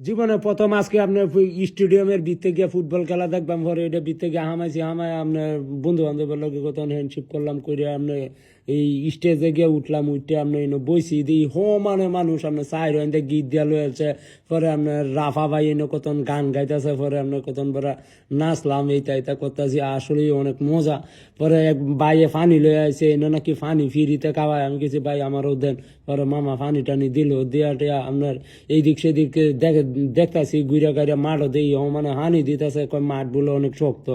জীবনে প্রথম আজকে আপনার স্টেডিয়ামের ভিতরে গিয়ে ফুটবল খেলা দেখবাম, পরে এটা ভিতরে গিয়ে হামাই আপনার বন্ধু বান্ধবের লগে কত হ্যান্ডশিপ করলাম করে আপনার এই স্টেজে গিয়ে উঠলাম, উঠতে আপনার বইছি দিই মানে মানুষ আপনার চাই রয়েছে গীত দিয়া লয়েছে, পরে আপনার রাফা ভাই এনে কত গান গাইতেছে, পরে আপনার কত বড় নাচলাম, এইটা করতেছি, আসলেই অনেক মজা। পরে এক ভাইয়ে ফানি লয়ে আছে, এনে নাকি ফানি ফিরিতে খাওয়ায়, আমি কিছু ভাই আমারও দেন, পরে মামা ফানি টানি দিল, দিয়া টিয়া আপনার এইদিক সেদিক দেখতেছি ঘুরে গাড়িয়া মাঠও দিই মানে হানি দিতেছে, মাঠ গুলো অনেক শক্ত,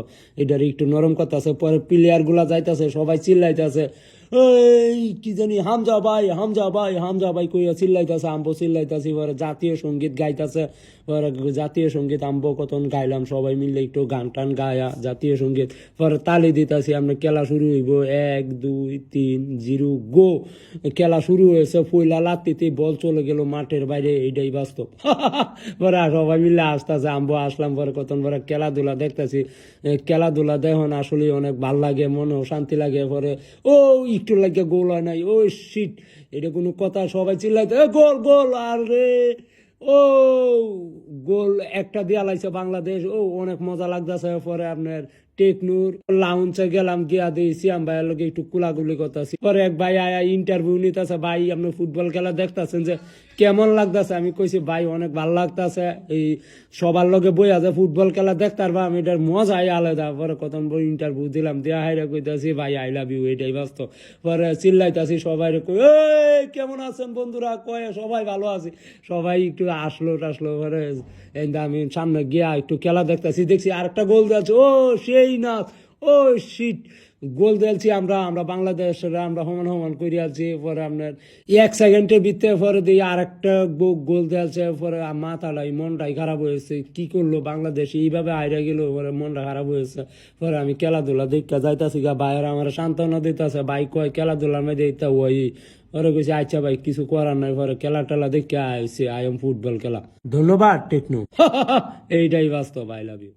এটার একটু নরম করতেছে। পরে প্লেয়ার গুলা যাইতেছে, সবাই চিল্লাইতেছে এই কি জানি হামজা ভাই হামজা ভাই হামজা ভাই কইয়া চিল্লাইতেছে, আম্বো চিল্লাইতেছি, পরে জাতীয় সঙ্গীত গাইতেছে, পরে জাতীয় সঙ্গীত আম্বো কতন গাইলাম সবাই মিলে একটু গান টান গায়া জাতীয় সঙ্গীত, পরে তালি দিতেছি, আমরা খেলা শুরু হইব 1 2 3 0 গো। খেলা শুরু হয়েছে, পয়লা লাত্তিতে বল চলে গেল মাঠের বাইরে, এইটাই বাস্তব। পরে সবাই মিলে আসতেছে, আম্বো আসলাম, পরে কতন পরে খেলাধুলা দেখতেছি, খেলাধুলা দেখুন আসলে অনেক ভাল লাগে, মনেও শান্তি লাগে। পরে ও একটু লাগে গোল হয় নাই, ও শিট, এটা কোনো কথা, সবাই চিল্লাইতে গোল গোল, আরে ও গোল একটা দিয়া লাইছে বাংলাদেশ, ও অনেক মজা লাগতেছে। পরে আপনার টেকনুর লাউঞ্চে গেলাম, গিয়া দিয়েছি আমি ভাইয়ের লোক একটু কুলাগুলি করতেছি, পরে এক ভাই আয়া ইন্টারভিউ নিতেছে, ভাই আপনি ফুটবল খেলা দেখতেছেন যে কেমন লাগতেছে, আমি কইছি ভাই অনেক ভালো লাগতেছে, এই সবার লগে বই আছে ফুটবল খেলা দেখতে পারবা, আমি এটার মজাই আলাদা। পরে কত বই ইন্টারভিউ দিলাম, দেয়া হাইরা কইতাছি ভাই আই লাভ ইউ, এটাই বাস্তব। পরে চিল্লাইতাছি সবাই, কই এই কেমন আছেন বন্ধুরা, কয়ে সবাই ভালো আছি, সবাই একটু আসলো টাসলো। পরে আমি সামনে গিয়া একটু খেলা দেখতেছি, দেখছি আরেকটা গোল দিয়েছে, ও সেই না, ও শিট, গোল দিয়েছি আমরা বাংলাদেশের, আমরা সমান করে আছি। পরে আপনার 1 সেকেন্ডের ভিতরে পরে দিয়ে আরেকটা গোল দিয়েছে, পরে মাথাটাই মনটাই খারাপ হয়েছে, কি করলো বাংলাদেশ এইভাবে হাইরা গেল, পরে মনটা খারাপ হয়েছে। পরে আমি খেলাধুলা দেখতে যাইতাছি, বাইরে আমার সান্ত্বনা দিতেছে, ভাই কয় খেলাধুলার মধ্যে দিতে ওই, পরে কইছি আচ্ছা ভাই কিছু করার নাই, পরে খেলা টেলা দেখে আইসি, আই এম ফুটবল খেলা। ধন্যবাদ টেকনো। এইটাই বাস্তব, আই লাভ ইউ।